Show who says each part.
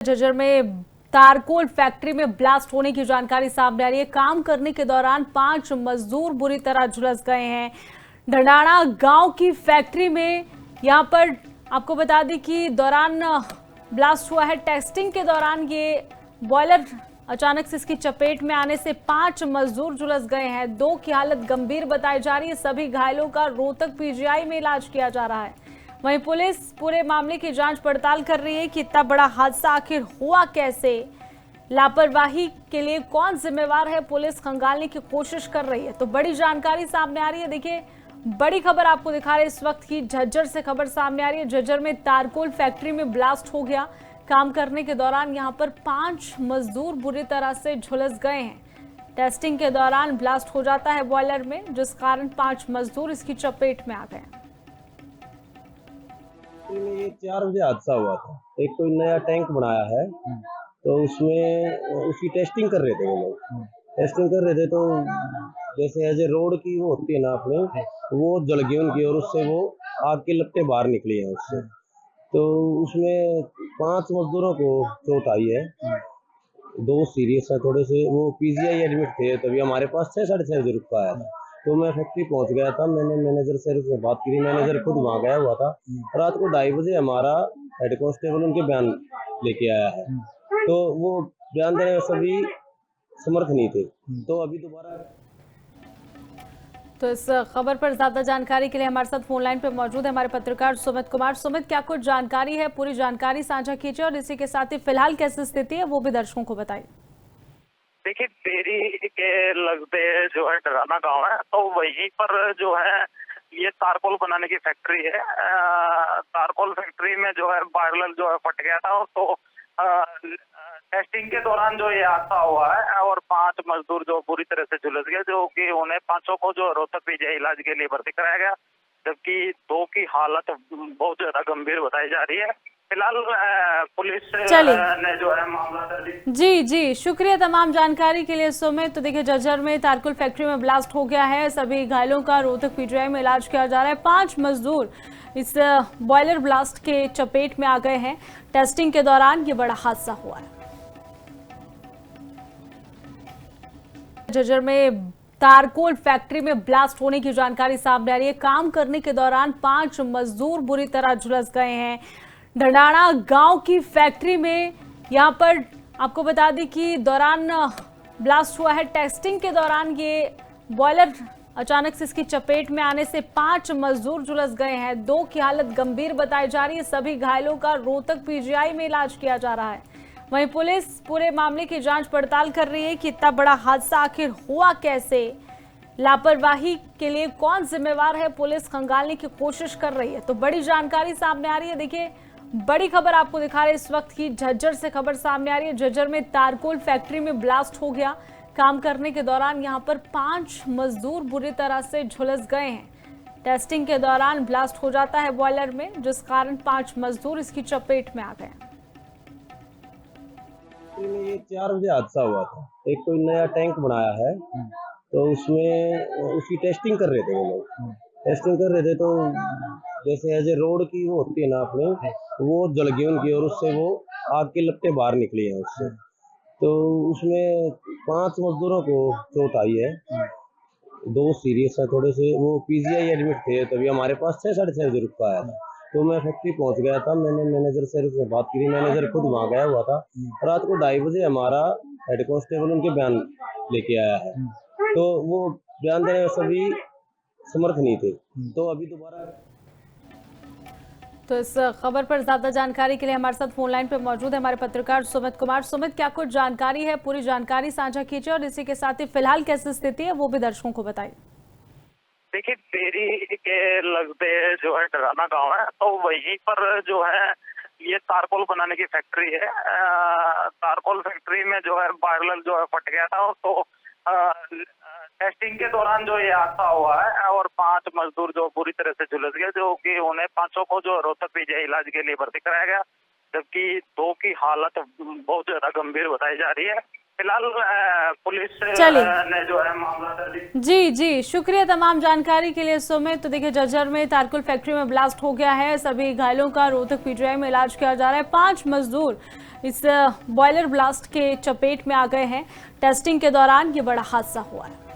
Speaker 1: झज्जर में तारकोल फैक्ट्री में ब्लास्ट होने की जानकारी सामने आ रही है। काम करने के दौरान 5 मजदूर बुरी तरह झुलस गए हैं। ढंडाणा गांव की फैक्ट्री में यहां पर आपको बता दें कि दौरान ब्लास्ट हुआ है। टेस्टिंग के दौरान ये बॉयलर अचानक से इसकी चपेट में आने से 5 मजदूर झुलस गए हैं। 2 की हालत गंभीर बताई जा रही है। सभी घायलों का रोहतक पीजीआई में इलाज किया जा रहा है। वहीं पुलिस पूरे मामले की जांच पड़ताल कर रही है कि इतना बड़ा हादसा आखिर हुआ कैसे, लापरवाही के लिए कौन जिम्मेवार है, पुलिस खंगालने की कोशिश कर रही है। तो बड़ी जानकारी सामने आ रही है। देखिए, बड़ी खबर आपको दिखा रहे हैं इस वक्त की। झज्जर से खबर सामने आ रही है। झज्जर में तारकोल फैक्ट्री में ब्लास्ट हो गया। काम करने के दौरान यहां पर 5 मजदूर बुरी तरह से झुलस गए हैं। टेस्टिंग के दौरान ब्लास्ट हो जाता है बॉयलर में, जिस कारण 5 मजदूर इसकी चपेट में आ गए।
Speaker 2: में ये 4 बजे हादसा हुआ था। एक कोई नया टैंक बनाया है, तो उसमें उसकी टेस्टिंग कर रहे थे वो लोग। टेस्टिंग कर रहे थे तो जैसे एज ए रोड की वो होती है ना अपने, वो जल गई उनकी और उससे वो आग के लपटे बाहर निकली हैं उससे। तो उसमें 5 मजदूरों को चोट आई है। 2 सीरियस है थोड़े से, वो पीजीआई एडमिट थे। तभी हमारे पास 6-6:30 बजे रुक आया था। तो मैं फैक्ट्री पहुंच गया था। मैंने मैनेजर से बात की थी। मैनेजर खुद वहाँ गया हुआ था। रात को 2:30 बजे हमारा हेड कांस्टेबल उनके बयान लेके आया है। तो वो बयान देने में सभी समर्थ नहीं थे। तो अभी दोबारा
Speaker 1: तो इस खबर पर ज्यादा जानकारी के लिए हमारे साथ फोन लाइन पर मौजूद है हमारे पत्रकार सुमित कुमार। सुमित, क्या कुछ जानकारी है? पूरी जानकारी साझा कीजिए और इसी के साथ ही फिलहाल कैसी स्थिति है वो भी दर्शकों को बताइए।
Speaker 3: देखिए, बेरी के लगते जो है डराना गांव है, तो वहीं पर जो है ये तारकोल बनाने की फैक्ट्री है। तारकोल फैक्ट्री में जो है बॉयलर जो है फट गया था। तो टेस्टिंग के दौरान जो ये हादसा हुआ है और 5 मजदूर जो बुरी तरह से झुलस गए, जो कि उन्हें 5 को जो रोहतक पीजीआई इलाज के लिए भर्ती कराया गया, जबकि 2 की हालत बहुत ज्यादा गंभीर बताई जा रही है। फिलहाल पुलिस
Speaker 1: चलिए,
Speaker 3: ने जो है मामला दर्ज।
Speaker 1: जी शुक्रिया तमाम जानकारी के लिए सुमित। तो देखिए, झज्जर में तारकुल फैक्ट्री में ब्लास्ट हो गया है। सभी घायलों का रोहतक पीजीआई में इलाज किया जा रहा है। 5 मजदूर इस बॉयलर ब्लास्ट के चपेट में आ गए हैं। टेस्टिंग के दौरान ये बड़ा हादसा हुआ है। झज्जर में तारकोल फैक्ट्री में ब्लास्ट होने की जानकारी सामने आ रही है। काम करने के दौरान 5 मजदूर बुरी तरह झुलस गए हैं। ढंडाणा गांव की फैक्ट्री में यहां पर आपको बता दें कि दौरान ब्लास्ट हुआ है। टेस्टिंग के दौरान ये बॉयलर अचानक से इसकी चपेट में आने से 5 मजदूर झुलस गए हैं। 2 की हालत गंभीर बताई जा रही है। सभी घायलों का रोहतक पीजीआई में इलाज किया जा रहा है। वहीं पुलिस पूरे मामले की जांच पड़ताल कर रही है कि इतना बड़ा हादसा आखिर हुआ कैसे, लापरवाही के लिए कौन जिम्मेवार है, पुलिस खंगालने की कोशिश कर रही है। तो बड़ी जानकारी सामने आ रही है। देखिए, बड़ी खबर आपको दिखा रहे हैं इस वक्त की। झज्जर से खबर सामने आ रही है। झज्जर में तारकोल फैक्ट्री में ब्लास्ट हो गया। काम करने के दौरान यहां पर 5 मजदूर बुरी तरह से झुलस गए हैं। टेस्टिंग के दौरान ब्लास्ट हो जाता है बॉयलर में, जिस कारण 5 मजदूर इसकी चपेट में आ गए।
Speaker 2: में ये 4 बजे हादसा हुआ था। एक कोई नया टैंक बनाया है, तो उसमें उसकी टेस्टिंग कर रहे थे वो लोग। टेस्टिंग कर रहे थे तो जैसे एज ए रोड की वो होती है ना अपने, वो जल गई उनकी और उससे वो आग के लपटे बाहर निकली हैं उससे। तो उसमें 5 मजदूरों को चोट आई है। 2 सीरियस है थोड़े से, वो पीजीआई एडमिट थे। तभी हमारे पास 6-6:30 बजे रुक आया था। तो मैं फैक्ट्री पहुंच गया था। मैंने मैनेजर से बात की थी। मैनेजर खुद वहाँ गया हुआ था। रात को 2:30 बजे हमारा हेड कांस्टेबल उनके बयान लेके आया है। तो वो बयान देने में सभी समर्थ नहीं थे। तो अभी दोबारा
Speaker 1: तो इस खबर पर ज्यादा जानकारी के लिए हमारे साथ फोन लाइन पर मौजूद है हमारे पत्रकार सुमित कुमार। सुमित, क्या कुछ जानकारी है? पूरी जानकारी साझा कीजिए और इसी के साथ ही फिलहाल कैसी स्थिति है वो भी दर्शकों को बताइए।
Speaker 3: देखिए, बेरी के लगते जो है डराना गांव है, तो वहीं पर जो है ये तारकोल बनाने की फैक्ट्री है। तारकोल फैक्ट्री में जो है बॉयलर जो है फट गया था। तो टेस्टिंग के दौरान जो ये हादसा हुआ है और 5 मजदूर जो बुरी तरह से झुलस गए, जो कि उन्हें 5 को जो रोहतक पीजीआई इलाज के लिए भर्ती कराया गया, जबकि 2 की हालत बहुत ज्यादा गंभीर बताई जा रही है। फिलहाल पुलिस
Speaker 1: चलिए।
Speaker 3: ने जो है मामला दर्ज।
Speaker 1: जी जी, शुक्रिया तमाम जानकारी के लिए सुमित। तो देखिए, झज्जर में तारकुल फैक्ट्री में ब्लास्ट हो गया है। सभी घायलों का रोहतक पीजीआई में इलाज किया जा रहा है। 5 मजदूर इस बॉयलर ब्लास्ट के चपेट में आ गए हैं। टेस्टिंग के दौरान ये बड़ा हादसा हुआ है।